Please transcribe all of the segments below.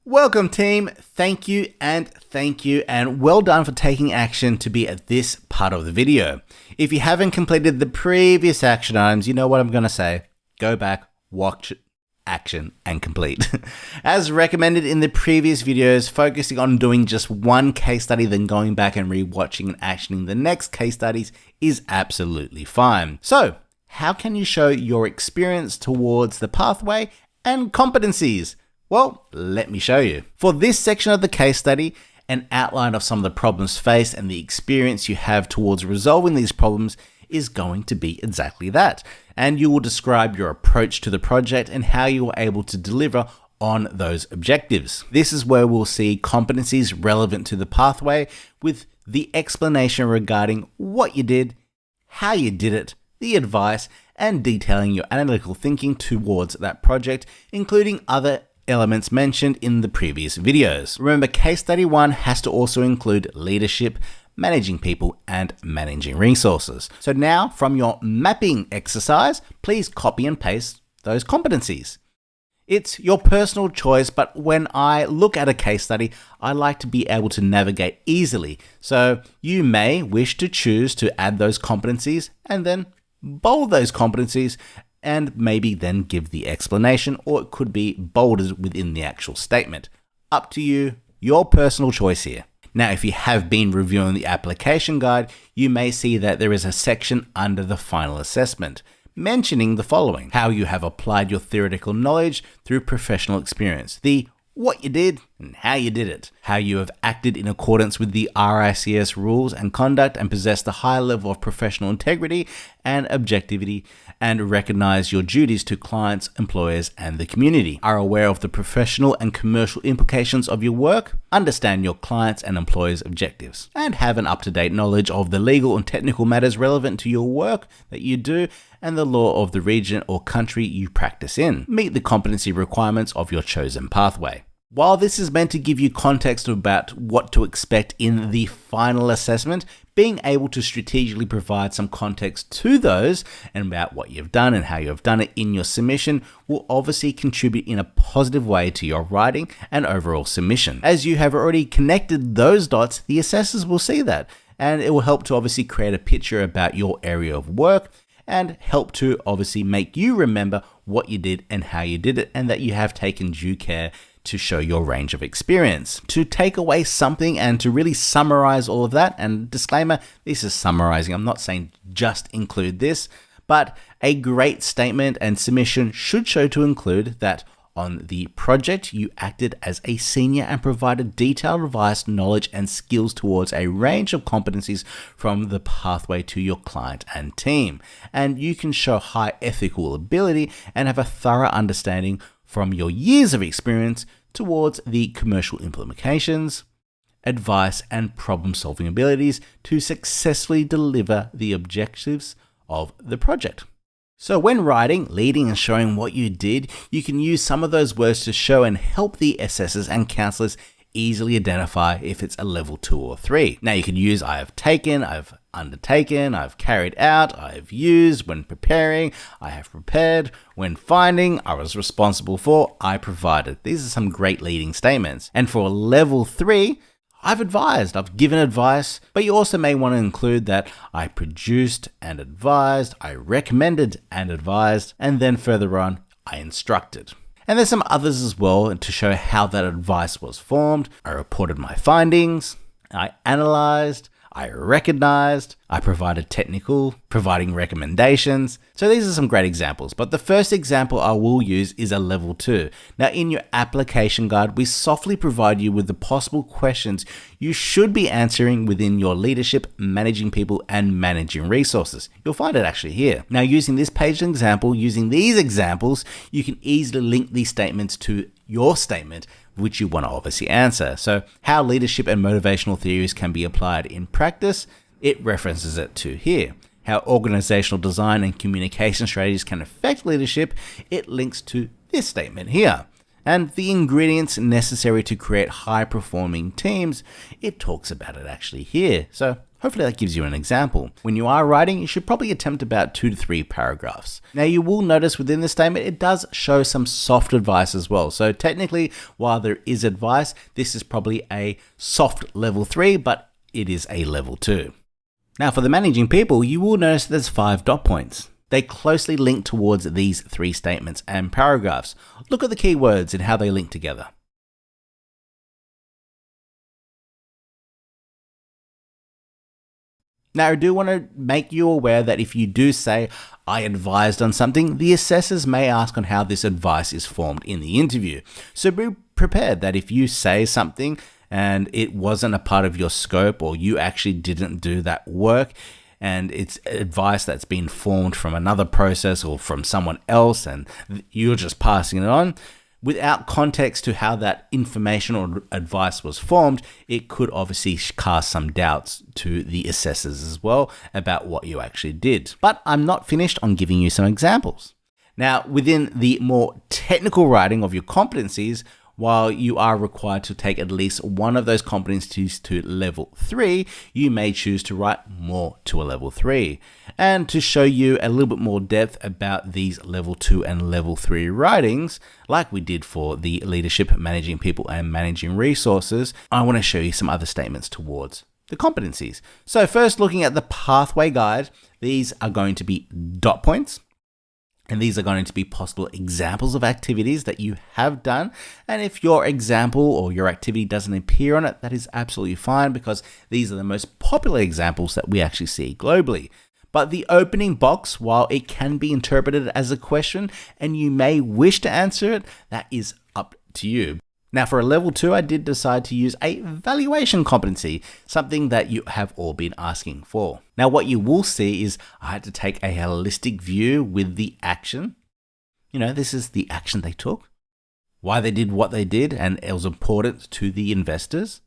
Welcome team, thank you and well done for taking action to be at this part of the video. If you haven't completed the previous action items, you know what I'm going to say. Go back, watch action and complete. As recommended in the previous videos, focusing on doing just one case study then going back and rewatching and actioning the next case studies is absolutely fine. So, how can you show your experience towards the pathway and competencies? Well, let me show you. For this section of the case study, an outline of some of the problems faced and the experience you have towards resolving these problems is going to be exactly that. And you will describe your approach to the project and how you were able to deliver on those objectives. This is where we'll see competencies relevant to the pathway with the explanation regarding what you did, how you did it, the advice, and detailing your analytical thinking towards that project, including other elements mentioned in the previous videos. Remember, case study 1 has to also include leadership, managing people, and managing resources. So now, from your mapping exercise, please copy and paste those competencies. It's your personal choice, but when I look at a case study, I like to be able to navigate easily. So you may wish to choose to add those competencies and then bold those competencies and maybe then give the explanation, or it could be bolded within the actual statement. Up to you, your personal choice here. Now, if you have been reviewing the application guide, you may see that there is a section under the final assessment mentioning the following: how you have applied your theoretical knowledge through professional experience, the what you did and how you did it, how you have acted in accordance with the RICS rules and conduct and possessed a high level of professional integrity and objectivity, and recognize your duties to clients, employers, and the community, are aware of the professional and commercial implications of your work, understand your clients' and employers' objectives, and have an up-to-date knowledge of the legal and technical matters relevant to your work that you do and the law of the region or country you practice in. Meet the competency requirements of your chosen pathway. While this is meant to give you context about what to expect in the final assessment, being able to strategically provide some context to those and about what you've done and how you have done it in your submission will obviously contribute in a positive way to your writing and overall submission. As you have already connected those dots, the assessors will see that, and it will help to obviously create a picture about your area of work and help to obviously make you remember what you did and how you did it, and that you have taken due care to show your range of experience. To take away something and to really summarize all of that, and disclaimer, this is summarizing, I'm not saying just include this, but a great statement and submission should show to include that on the project, you acted as a senior and provided detailed advice, knowledge, and skills towards a range of competencies from the pathway to your client and team. And you can show high ethical ability and have a thorough understanding from your years of experience towards the commercial implications, advice, and problem-solving abilities to successfully deliver the objectives of the project. So when writing, leading, and showing what you did, you can use some of those words to show and help the assessors and counselors easily identify if it's a level 2 or 3. Now you can use I have taken, I've undertaken, I've carried out, I've used, when preparing, I have prepared, when finding, I was responsible for, I provided. These are some great leading statements. And for level 3, I've advised, I've given advice, but you also may want to include that I produced and advised, I recommended and advised, and then further on, I instructed. And there's some others as well to show how that advice was formed. I reported my findings, I analyzed, I recognized, I provided providing recommendations. So these are some great examples, but the first example I will use is a level 2. Now in your application guide, we softly provide you with the possible questions you should be answering within your leadership, managing people, and managing resources. You'll find it actually here. Now using this page example, using these examples, you can easily link these statements to your statement, which you want to obviously answer. So how leadership and motivational theories can be applied in practice, it references it to here. How organizational design and communication strategies can affect leadership, it links to this statement here. And the ingredients necessary to create high-performing teams, it talks about it actually here. So Hopefully that gives you an example. When you are writing, you should probably attempt about 2 to 3 paragraphs. Now you will notice within this statement, it does show some soft advice as well. So technically, while there is advice, this is probably a soft level 3, but it is a level 2. Now for the managing people, you will notice there's 5 dot points. They closely link towards these 3 statements and paragraphs. Look at the keywords and how they link together. Now, I do want to make you aware that if you do say, I advised on something, the assessors may ask on how this advice is formed in the interview. So be prepared that if you say something and it wasn't a part of your scope or you actually didn't do that work and it's advice that's been formed from another process or from someone else and you're just passing it on, without context to how that information or advice was formed, it could obviously cast some doubts to the assessors as well about what you actually did. But I'm not finished on giving you some examples. Now, within the more technical writing of your competencies, while you are required to take at least one of those competencies to level 3, you may choose to write more to a level 3. And to show you a little bit more depth about these level 2 and level 3 writings, like we did for the leadership, managing people and managing resources, I want to show you some other statements towards the competencies. So first, looking at the pathway guide, these are going to be dot points. And these are going to be possible examples of activities that you have done. And if your example or your activity doesn't appear on it, that is absolutely fine because these are the most popular examples that we actually see globally. But the opening box, while it can be interpreted as a question and you may wish to answer it, that is up to you. Now for a level 2, I did decide to use a valuation competency, something that you have all been asking for. Now what you will see is I had to take a holistic view with the action. This is the action they took, why they did what they did, and it was important to the investors.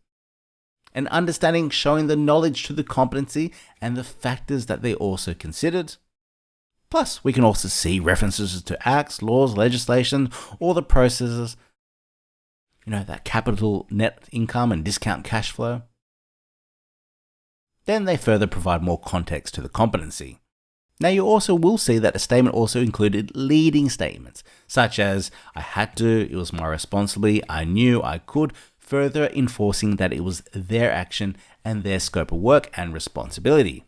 And understanding, showing the knowledge to the competency and the factors that they also considered. Plus, we can also see references to acts, laws, legislation, all the processes, that capital net income and discount cash flow. Then they further provide more context to the competency. Now you also will see that the statement also included leading statements, such as, I had to, it was my responsibility, I knew, I could, further enforcing that it was their action and their scope of work and responsibility.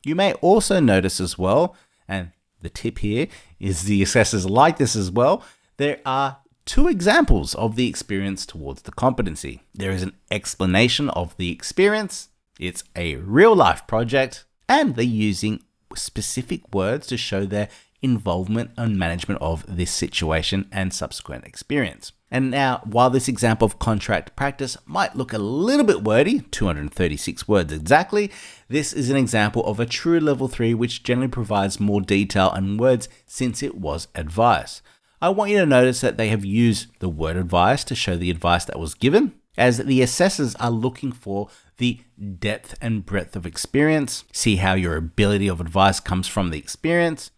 You may also notice as well, and the tip here is the assessors like this as well, there are 2 examples of the experience towards the competency. There is an explanation of the experience, it's a real life project, and they're using specific words to show their involvement and management of this situation and subsequent experience. And now, while this example of contract practice might look a little bit wordy, 236 words exactly, this is an example of a true level 3 which generally provides more detail and words since it was advice. I want you to notice that they have used the word advice to show the advice that was given, as the assessors are looking for the depth and breadth of experience, see how your ability of advice comes from the experience,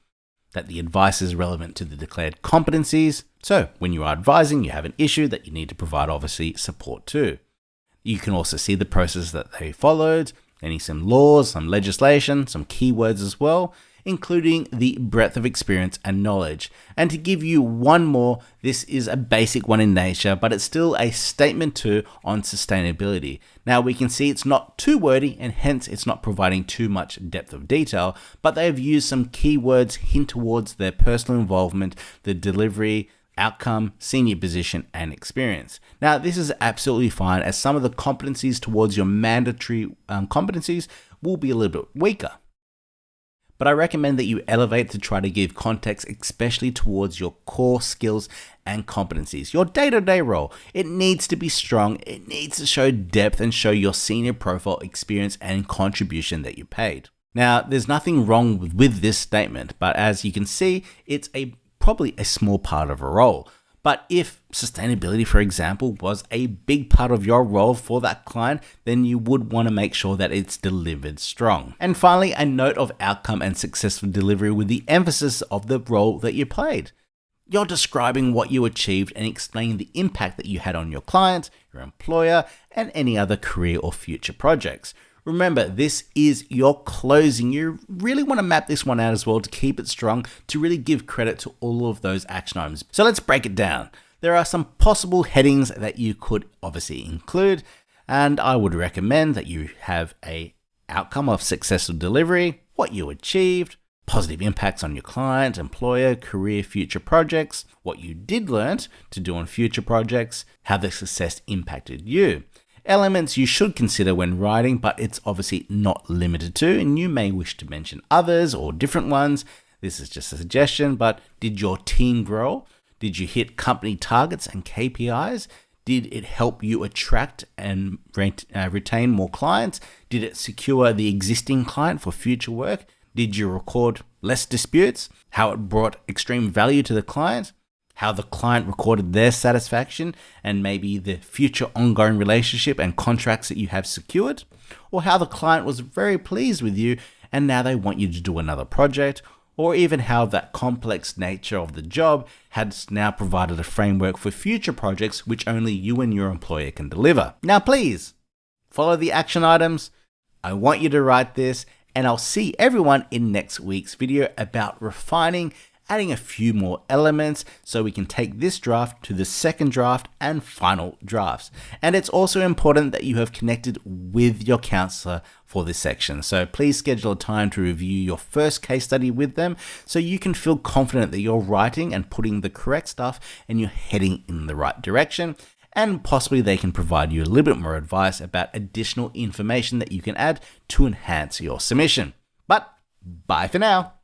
that the advice is relevant to the declared competencies. So when you are advising, you have an issue that you need to provide obviously support to. You can also see the process that they followed, some laws, some legislation, some keywords as well, including the breadth of experience and knowledge. And to give you one more, this is a basic one in nature, but it's still a statement too on sustainability. Now we can see it's not too wordy and hence it's not providing too much depth of detail, but they have used some keywords hint towards their personal involvement, the delivery, outcome, senior position, and experience. Now this is absolutely fine as some of the competencies towards your mandatory competencies will be a little bit weaker. But I recommend that you elevate to try to give context, especially towards your core skills and competencies. Your day-to-day role, it needs to be strong, it needs to show depth and show your senior profile, experience, and contribution that you paid. Now, there's nothing wrong with this statement, but as you can see, it's probably a small part of a role. But if sustainability, for example, was a big part of your role for that client, then you would want to make sure that it's delivered strong. And finally, a note of outcome and successful delivery with the emphasis of the role that you played. You're describing what you achieved and explaining the impact that you had on your client, your employer, and any other career or future projects. Remember, this is your closing. You really want to map this one out as well to keep it strong, to really give credit to all of those action items. So let's break it down. There are some possible headings that you could obviously include, and I would recommend that you have a outcome of successful delivery, what you achieved, positive impacts on your client, employer, career, future projects, what you did learn to do on future projects, how the success impacted you. Elements you should consider when writing, but it's obviously not limited to, and you may wish to mention others or different ones. This is just a suggestion, but did your team grow? Did you hit company targets and KPIs? Did it help you attract and retain more clients? Did it secure the existing client for future work? Did you record less disputes? How it brought extreme value to the client? How the client recorded their satisfaction and maybe the future ongoing relationship and contracts that you have secured? Or how the client was very pleased with you and now they want you to do another project? Or even how that complex nature of the job has now provided a framework for future projects which only you and your employer can deliver. Now please, follow the action items. I want you to write this, and I'll see everyone in next week's video about refining, adding a few more elements so we can take this draft to the second draft and final drafts. And it's also important that you have connected with your counselor for this section. So please schedule a time to review your first case study with them so you can feel confident that you're writing and putting the correct stuff and you're heading in the right direction. And possibly they can provide you a little bit more advice about additional information that you can add to enhance your submission. But bye for now.